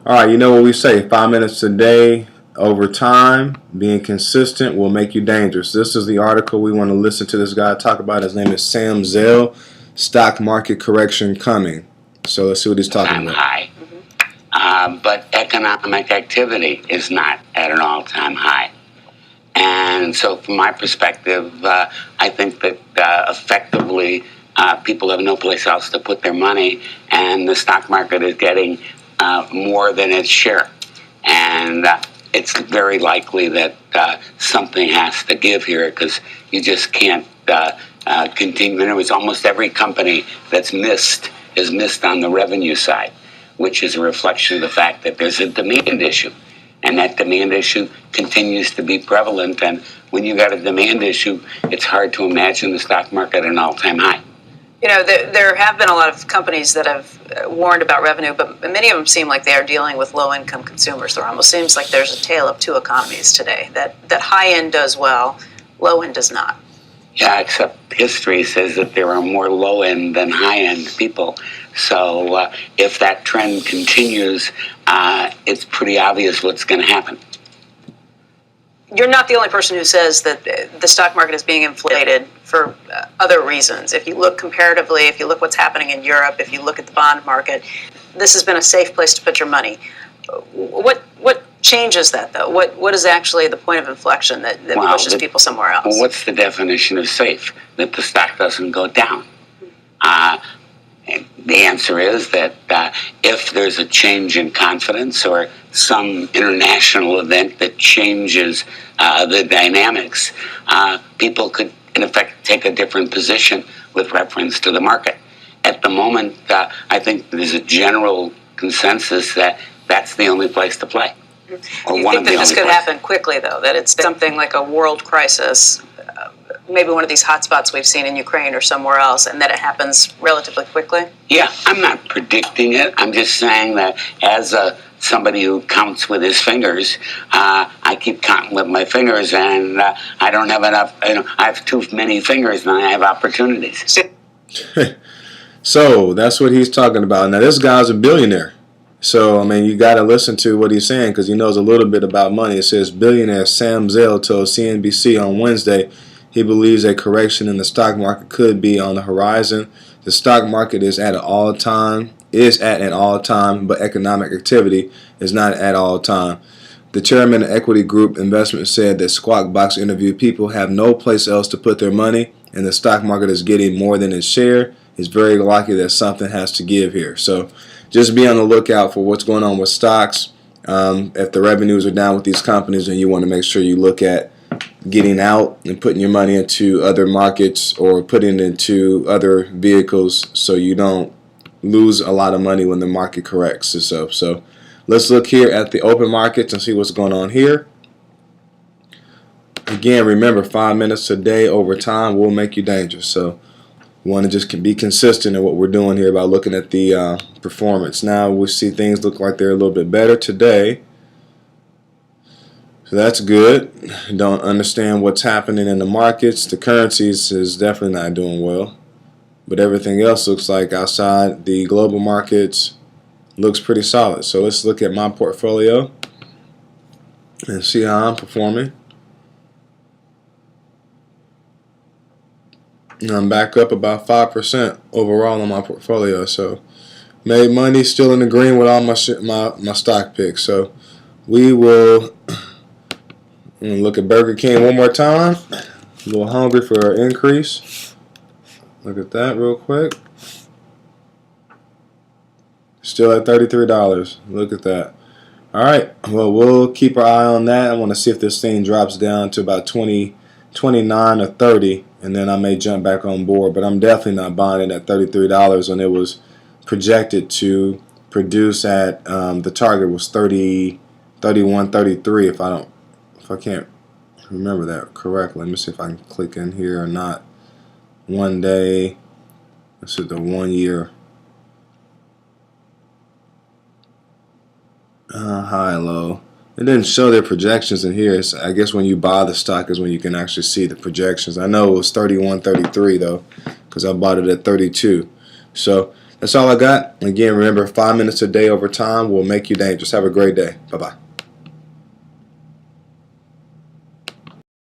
All right, you know what we say, 5 minutes a day over time, being consistent will make you dangerous. This is the article we want to listen to this guy talk about. His name is Sam Zell, Stock Market Correction Coming. So let's see what he's talking about. High. But economic activity is not at an all-time high. And so from my perspective, I think that effectively people have no place else to put their money, and the stock market is getting more than its share. And it's very likely that something has to give here, because you just can't continue. In other words, almost every company that's missed is missed on the revenue side, which is a reflection of the fact that there's a demand issue. And that demand issue continues to be prevalent. And when you got a demand issue, it's hard to imagine the stock market at an all-time high. You know, there have been a lot of companies that have warned about revenue, but many of them seem like they are dealing with low-income consumers. There almost seems like there's a tale of two economies today, that high-end does well, low-end does not. Yeah, except history says that there are more low-end than high-end people. So if that trend continues, it's pretty obvious what's going to happen. You're not the only person who says that the stock market is being inflated for other reasons. If you look comparatively, if you look what's happening in Europe, if you look at the bond market, this has been a safe place to put your money. What changes that, though? What is actually the point of inflection that pushes people somewhere else? Well, what's the definition of safe? That the stock doesn't go down. The answer is that if there's a change in confidence or some international event that changes the dynamics, people could, in effect, take a different position with reference to the market. At the moment, I think there's a general consensus that that's the only place to play. Or you think that this could happen quickly, though, that it's something like a world crisis, maybe one of these hotspots we've seen in Ukraine or somewhere else, and that it happens relatively quickly? Yeah, I'm not predicting it. I'm just saying that as somebody who counts with his fingers, I keep counting with my fingers, and I don't have enough. I have too many fingers, and I have opportunities. So that's what he's talking about. Now, this guy's a billionaire. So, I mean, you got to listen to what he's saying because he knows a little bit about money. It says billionaire Sam Zell told CNBC on Wednesday he believes a correction in the stock market could be on the horizon. The stock market is at an all-time, but economic activity is not at all time. The chairman of Equity Group Investment said that Squawk Box interviewed people have no place else to put their money, and the stock market is getting more than its share. It's very likely that something has to give here. So just be on the lookout for what's going on with stocks. If the revenues are down with these companies, then you want to make sure you look at getting out and putting your money into other markets or putting it into other vehicles so you don't lose a lot of money when the market corrects itself. So let's look here at the open markets and see what's going on here. Again, remember, 5 minutes a day over time will make you dangerous. So we want to just be consistent in what we're doing here by looking at the performance. Now we see things look like they're a little bit better today. So that's good. Don't understand what's happening in the markets. The currencies is definitely not doing well. But everything else looks like outside the global markets looks pretty solid. So let's look at my portfolio and see how I'm performing. And I'm back up about 5% overall on my portfolio. So made money, still in the green with all my stock picks. So we will look at Burger King one more time. A little hungry for an increase. Look at that real quick. Still at $33. Look at that. All right. Well, we'll keep our eye on that. I want to see if this thing drops down to about 29 or 30, and then I may jump back on board. But I'm definitely not buying it at $33 when it was projected to produce at the target was 30, 31, 33. If I can't remember that correctly. Let me see if I can click in here or not. 1 day. This is the 1 year. High and low. It didn't show their projections in here. So I guess when you buy the stock is when you can actually see the projections. I know it was 31, 33 though, because I bought it at 32. So That's all I got. Again, remember, 5 minutes a day over time will make you dangerous. Have a great day. Bye-bye.